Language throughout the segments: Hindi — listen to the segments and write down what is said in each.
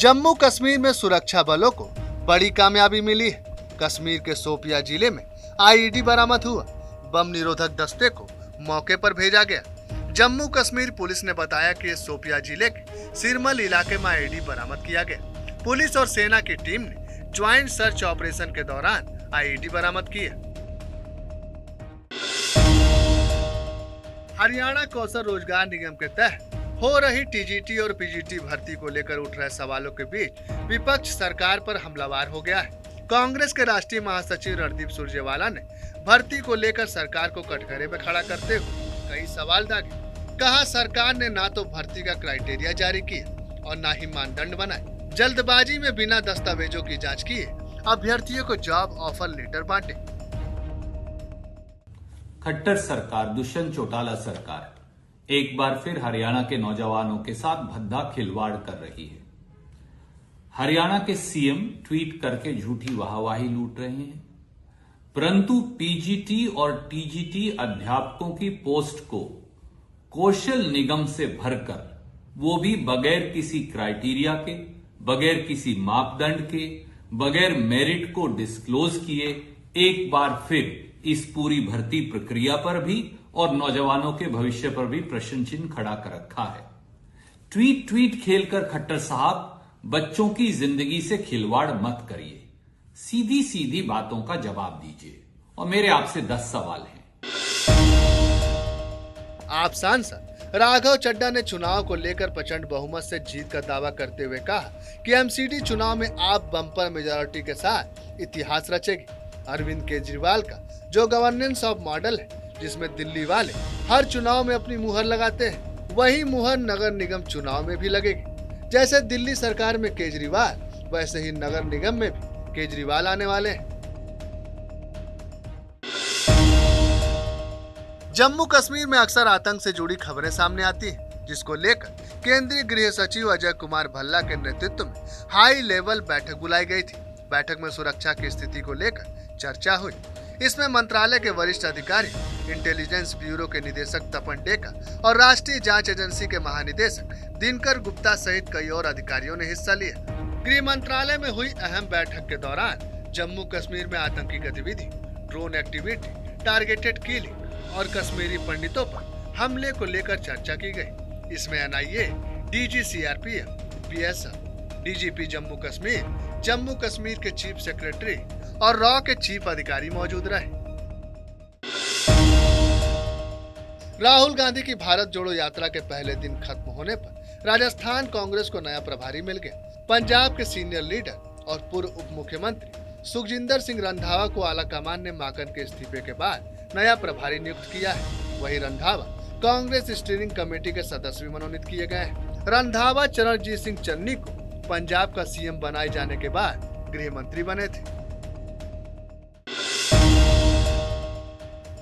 जम्मू कश्मीर में सुरक्षा बलों को बड़ी कामयाबी मिली है। कश्मीर के शोपियां जिले में आईईडी बरामद हुआ। बम निरोधक दस्ते को मौके पर भेजा गया। जम्मू कश्मीर पुलिस ने बताया कि शोपियां जिले के सिरमल इलाके में आईईडी बरामद किया गया। पुलिस और सेना की टीम ने ज्वाइंट सर्च ऑपरेशन के दौरान आईईडी बरामद की है। हरियाणा कौशल रोजगार निगम के तहत हो रही टीजीटी और पीजीटी भर्ती को लेकर उठ रहे सवालों के बीच विपक्ष सरकार पर हमलावर हो गया है। कांग्रेस के राष्ट्रीय महासचिव रणदीप सुरजेवाला ने भर्ती को लेकर सरकार को कटघरे में खड़ा करते हुए कई सवाल दागे। कहा, सरकार ने ना तो भर्ती का क्राइटेरिया जारी किया और ना ही मानदंड बनाए। जल्दबाजी में बिना दस्तावेजों की जांच किए अभ्यर्थियों को जॉब ऑफर लेटर बांटे। खट्टर सरकार, दुष्यंत चौटाला सरकार एक बार फिर हरियाणा के नौजवानों के साथ भद्दा खिलवाड़ कर रही है। हरियाणा के सीएम ट्वीट करके झूठी वाहवाही लूट रहे हैं, परंतु पीजीटी और टीजीटी अध्यापकों की पोस्ट को कौशल निगम से भरकर, वो भी बगैर किसी क्राइटेरिया के, बगैर किसी मापदंड के, बगैर मेरिट को डिस्क्लोज किए, एक बार फिर इस पूरी भर्ती प्रक्रिया पर भी और नौजवानों के भविष्य पर भी प्रश्न चिन्ह खड़ा कर रखा है। ट्वीट खेलकर खट्टर साहब बच्चों की जिंदगी से खिलवाड़ मत करिए, सीधी सीधी बातों का जवाब दीजिए। और मेरे आपसे 10 सवाल हैं। आप सांसद राघव चड्ढा ने चुनाव को लेकर प्रचंड बहुमत से जीत का दावा करते हुए कहा कि एमसीडी चुनाव में आप बम्पर मेजॉरिटी के साथ इतिहास रचेगी। अरविंद केजरीवाल का जो गवर्नेंस ऑफ मॉडल है, जिसमें दिल्ली वाले हर चुनाव में अपनी मुहर लगाते हैं, वही मुहर नगर निगम चुनाव में भी लगेगी। जैसे दिल्ली सरकार में केजरीवाल, वैसे ही नगर निगम में भी केजरीवाल आने वाले हैं। जम्मू कश्मीर में अक्सर आतंक से जुड़ी खबरें सामने आती हैं, जिसको लेकर केंद्रीय गृह सचिव अजय कुमार भल्ला के नेतृत्व में हाई लेवल बैठक बुलाई गई थी। बैठक में सुरक्षा की स्थिति को लेकर चर्चा हुई। इसमें मंत्रालय के वरिष्ठ अधिकारी, इंटेलिजेंस ब्यूरो के निदेशक तपन डेका और राष्ट्रीय जांच एजेंसी के महानिदेशक दिनकर गुप्ता सहित कई और अधिकारियों ने हिस्सा लिया। गृह मंत्रालय में हुई अहम बैठक के दौरान जम्मू कश्मीर में आतंकी गतिविधि, ड्रोन एक्टिविटी, टारगेटेड किलिंग और कश्मीरी पंडितों पर हमले को लेकर चर्चा की गई। इसमें NIA, DG CRPF, BSF, DGP Jammu Kashmir के चीफ सेक्रेटरी और रॉ के चीफ अधिकारी मौजूद रहे। राहुल गांधी की भारत जोड़ो यात्रा के पहले दिन खत्म होने पर राजस्थान कांग्रेस को नया प्रभारी मिल गया। पंजाब के सीनियर लीडर और पूर्व उप मुख्यमंत्री सुखजिंदर सिंह रंधावा को आलाकमान ने माकन के इस्तीफे के बाद नया प्रभारी नियुक्त किया है। वही रंधावा कांग्रेस स्टीयरिंग कमेटी के सदस्य भी मनोनीत किए गए हैं। रंधावा चरणजीत सिंह चन्नी को पंजाब का सीएम बनाए जाने के बाद गृह मंत्री बने थे।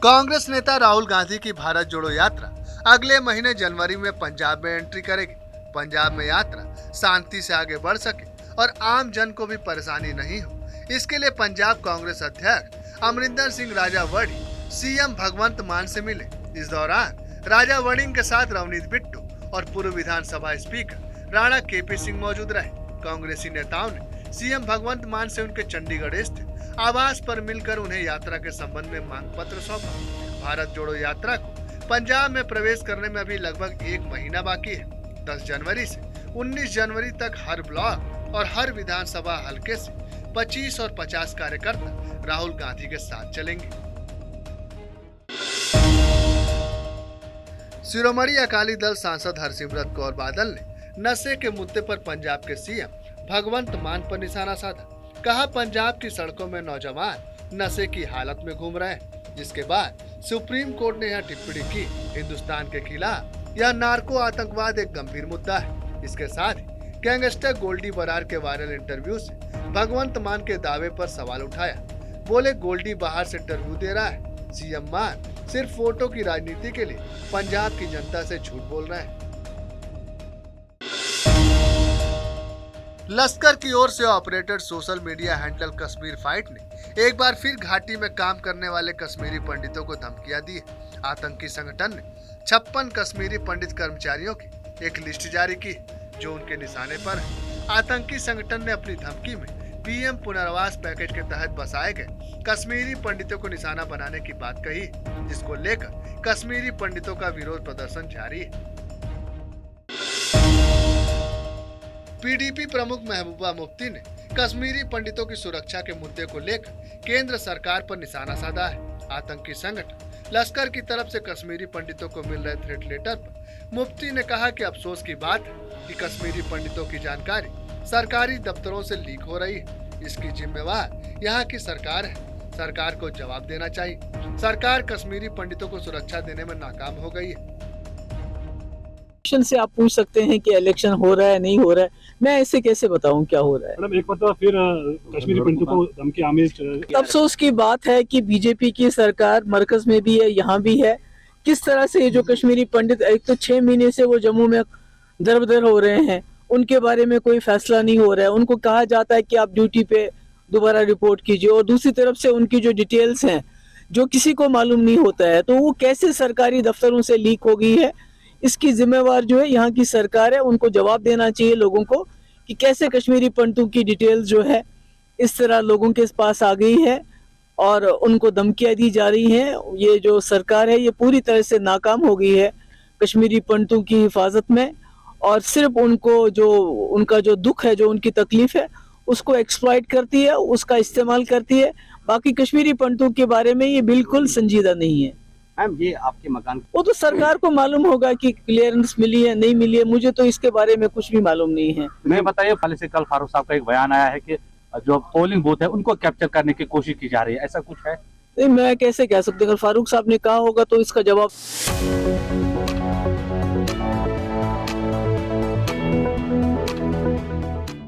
कांग्रेस नेता राहुल गांधी की भारत जोड़ो यात्रा अगले महीने जनवरी में पंजाब में एंट्री करेगी। पंजाब में यात्रा शांति से आगे बढ़ सके और आम जन को भी परेशानी नहीं हो, इसके लिए पंजाब कांग्रेस अध्यक्ष अमरिंदर सिंह राजा वड़ी सीएम भगवंत मान से मिले। इस दौरान राजा वड़िंग के साथ रवनीत बिट्टू और पूर्व विधानसभा स्पीकर राणा केपी सिंह मौजूद रहे। कांग्रेसी नेताओं ने सीएम भगवंत मान से उनके चंडीगढ़ स्थित आवास पर मिलकर उन्हें यात्रा के संबंध में मांग पत्र सौंपा। भारत जोड़ो यात्रा को पंजाब में प्रवेश करने में अभी लगभग 1 महीना बाकी है। 10 जनवरी से 19 जनवरी तक हर ब्लॉक और हर विधानसभा हलके से 25 और 50 कार्यकर्ता राहुल गांधी के साथ चलेंगे। शिरोमणि अकाली दल सांसद हरसिमरत कौर बादल ने नशे के मुद्दे पर पंजाब के सीएम भगवंत मान पर निशाना साधा। कहा, पंजाब की सड़कों में नौजवान नशे की हालत में घूम रहे हैं, जिसके बाद सुप्रीम कोर्ट ने यह टिप्पणी की। हिंदुस्तान के खिलाफ यह नार्को आतंकवाद एक गंभीर मुद्दा है। इसके साथ ही गैंगस्टर गोल्डी बरार के वायरल इंटरव्यू से भगवंत मान के दावे पर सवाल उठाया। बोले, गोल्डी बाहर से इंटरव्यू दे रहा है, सीएम मान सिर्फ फोटो की राजनीति के लिए पंजाब की जनता से झूठ बोल रहे हैं। लश्कर की ओर से operated social media handle Kashmir fight ने एक बार फिर घाटी में काम करने वाले कश्मीरी पंडितों को धमकियां दी है। आतंकी संगठन ने 56 कश्मीरी पंडित कर्मचारियों की एक लिस्ट जारी की, जो उनके निशाने पर है। आतंकी संगठन ने अपनी धमकी में पीएम पुनर्वास पैकेज के तहत बसाए गए कश्मीरी पंडितों को निशाना बनाने की बात कही, जिसको लेकर कश्मीरी पंडितों का विरोध प्रदर्शन जारी है। पीडीपी प्रमुख महबूबा मुफ्ती ने कश्मीरी पंडितों की सुरक्षा के मुद्दे को लेकर केंद्र सरकार पर निशाना साधा है। आतंकी संगठन लश्कर की तरफ से कश्मीरी पंडितों को मिल रहे थ्रेट लेटर पर मुफ्ती ने कहा कि अफसोस की बात है कि कश्मीरी पंडितों की जानकारी सरकारी दफ्तरों से लीक हो रही है। इसकी जिम्मेवार यहाँ की सरकार है। सरकार को जवाब देना चाहिए। सरकार कश्मीरी पंडितों को सुरक्षा देने में नाकाम हो गई है। इलेक्शन से आप पूछ सकते हैं कि इलेक्शन हो रहा है नहीं हो रहा है, मैं ऐसे कैसे बताऊं क्या हो रहा है। मैडम एक बार फिर कश्मीरी पंडितों को धमकी आमिर। अफसोस की बात है कि बीजेपी की सरकार मरकज में भी है, यहाँ भी है। किस तरह से जो कश्मीरी पंडित, एक तो 6 महीने से वो जम्मू में दर-बदर हो रहे हैं, उनके बारे में कोई फैसला नहीं हो रहा है। उनको कहा जाता है कि आप ड्यूटी पे दोबारा रिपोर्ट कीजिए, और दूसरी तरफ से उनकी जो डिटेल्स हैं जो किसी को मालूम नहीं होता है, तो वो कैसे सरकारी दफ्तरों से लीक हो गई है। इसकी जिम्मेवार जो है यहाँ की सरकार है। उनको जवाब देना चाहिए लोगों को कि कैसे कश्मीरी पंडितों की डिटेल्स जो है इस तरह लोगों के पास आ गई है और उनको धमकियां दी जा रही हैं। ये जो सरकार है ये पूरी तरह से नाकाम हो गई है कश्मीरी पंडितों की हिफाजत में, और सिर्फ उनको जो उनका जो दुख है, जो उनकी तकलीफ है, उसको एक्सप्लॉइट करती है, उसका इस्तेमाल करती है। बाकी कश्मीरी पंडितों के बारे में ये बिल्कुल संजीदा नहीं है। मैम ये आपके मकान, वो तो सरकार को मालूम होगा कि क्लियरेंस मिली है नहीं मिली है, मुझे तो इसके बारे में कुछ भी मालूम नहीं है। मैं बताइए, पहले से कल फारूक साहब का एक बयान आया है कि जो पोलिंग बूथ है उनको कैप्चर करने की कोशिश की जा रही है, ऐसा कुछ है? नहीं, मैं कैसे कह सकते, अगर फारूक साहब ने कहा होगा तो इसका जवाब